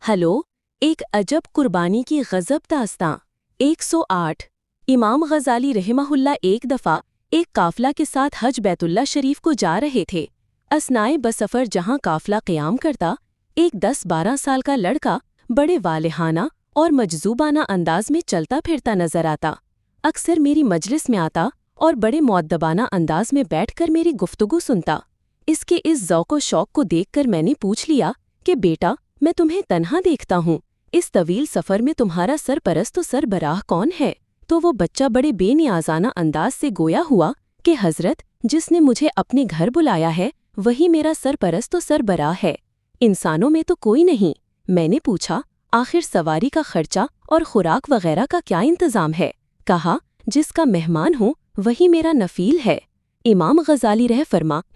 Hello, ایک عجب قربانی کی غضب داستاں 108 امام غزالی رحمہ اللہ ایک دفعہ ایک قافلہ کے ساتھ حج بیت اللہ شریف کو جا رہے تھے۔ اثنائے بسفر جہاں قافلہ قیام کرتا، ایک 10-12 سال کا لڑکا بڑے والہانہ اور مجذوبانہ انداز میں چلتا پھرتا نظر آتا۔ اکثر میری مجلس میں آتا اور بڑے مؤدبانہ انداز میں بیٹھ کر میری گفتگو سنتا۔ اس کے اس ذوق و شوق کو دیکھ کر میں نے پوچھ لیا کہ بیٹا، میں تمہیں تنہا دیکھتا ہوں، اس طویل سفر میں تمہارا سرپرست و سربراہ کون ہے؟ تو وہ بچہ بڑے بے نیازانہ انداز سے گویا ہوا کہ حضرت، جس نے مجھے اپنے گھر بلایا ہے وہی میرا سرپرست و سربراہ ہے، انسانوں میں تو کوئی نہیں۔ میں نے پوچھا، آخر سواری کا خرچہ اور خوراک وغیرہ کا کیا انتظام ہے؟ کہا، جس کا مہمان ہوں وہی میرا نفیل ہے۔ امام غزالی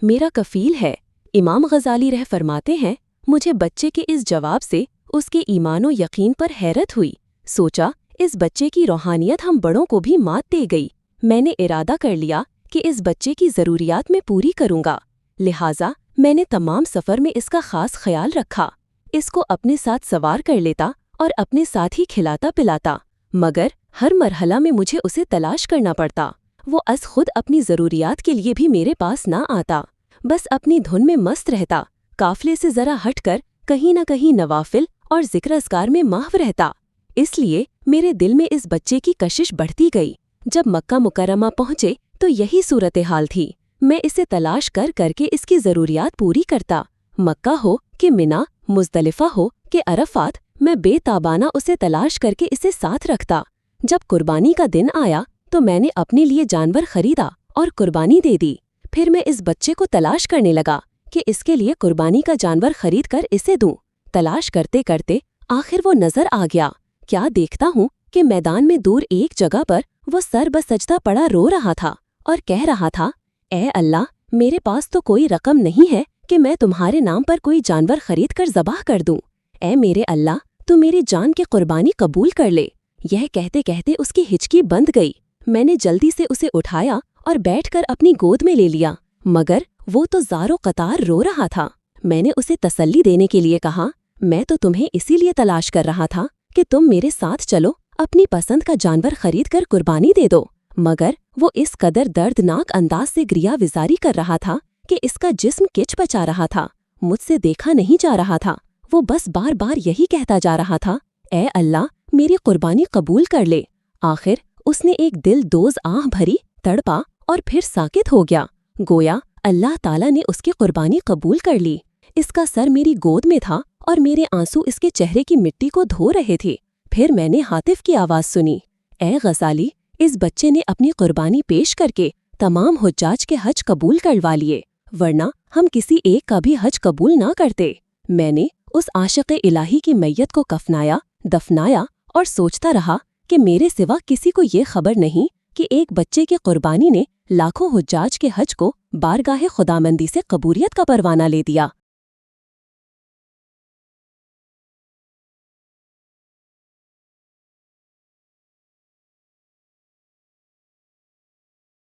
میرا کفیل ہے۔ امام غزالی فرماتے ہیں، مجھے بچے کے اس جواب سے اس کے ایمان و یقین پر حیرت ہوئی۔ سوچا، اس بچے کی روحانیت ہم بڑوں کو بھی مات دے گئی۔ میں نے ارادہ کر لیا کہ اس بچے کی ضروریات میں پوری کروں گا، لہٰذا میں نے تمام سفر میں اس کا خاص خیال رکھا۔ اس کو اپنے ساتھ سوار کر لیتا اور اپنے ساتھ ہی کھلاتا پلاتا، مگر ہر مرحلہ میں مجھے اسے تلاش کرنا پڑتا۔ وہ از خود اپنی ضروریات کے لیے بھی میرے پاس نہ آتا، بس اپنی دھن میں مست رہتا، قافلے سے ذرا ہٹ کر کہیں نہ کہیں نوافل اور ذکر اذکار میں محو رہتا۔ اس لیے میرے دل میں اس بچے کی کشش بڑھتی گئی۔ جب مکہ مکرمہ پہنچے تو یہی صورتحال تھی۔ میں اسے تلاش کر کر کے اس کی ضروریات پوری کرتا۔ مکہ ہو کہ منا، مزدلفہ ہو کہ عرفات، میں بے تابانہ اسے تلاش کر کے اسے ساتھ رکھتا۔ جب قربانی کا دن آیا تو میں نے اپنے لیے جانور خریدا اور قربانی دے دی۔ پھر میں اس بچے کو تلاش کرنے لگا کہ اس کے لیے قربانی کا جانور خرید کر اسے دوں۔ تلاش کرتے کرتے آخر وہ نظر آ گیا۔ کیا دیکھتا ہوں کہ میدان میں دور ایک جگہ پر وہ سر بسجدہ پڑا رو رہا تھا اور کہہ رہا تھا، اے اللہ، میرے پاس تو کوئی رقم نہیں ہے کہ میں تمہارے نام پر کوئی جانور خرید کر ذبح کر دوں۔ اے میرے اللہ، تو میری جان کی قربانی قبول کر لے۔ یہ کہتے کہتے اس کی ہچکی بند گئی۔ میں نے جلدی سے اسے اٹھایا اور بیٹھ کر اپنی گود میں لے لیا، مگر وہ تو زار و قطار رو رہا تھا۔ میں نے اسے تسلی دینے کے لیے کہا، میں تو تمہیں اسی لیے تلاش کر رہا تھا کہ تم میرے ساتھ چلو، اپنی پسند کا جانور خرید کر قربانی دے دو، مگر وہ اس قدر دردناک انداز سے گریہ وزاری کر رہا تھا کہ اس کا جسم کچ پچا رہا تھا۔ مجھ سے دیکھا نہیں جا رہا تھا۔ وہ بس بار بار یہی کہتا جا رہا تھا، اے اللہ، میری قربانی قبول کر لے۔ آخر اس نے ایک دل دوز آہ بھری، تڑپا اور پھر ساکت ہو گیا، گویا اللہ تعالیٰ نے اس کی قربانی قبول کر لی۔ اس کا سر میری گود میں تھا اور میرے آنسو اس کے چہرے کی مٹی کو دھو رہے تھے۔ پھر میں نے ہاتف کی آواز سنی، اے غزالی، اس بچے نے اپنی قربانی پیش کر کے تمام حجاج کے حج قبول کروا لیے، ورنہ ہم کسی ایک کا بھی حج قبول نہ کرتے۔ میں نے اس عاشق الہی کی میت کو کفنایا، دفنایا اور سوچتا رہا کہ میرے سوا کسی کو یہ خبر نہیں کہ ایک بچے کی قربانی نے لاکھوں حجاج کے حج کو بارگاہ خداوندی سے قبولیت کا پروانہ لے دیا۔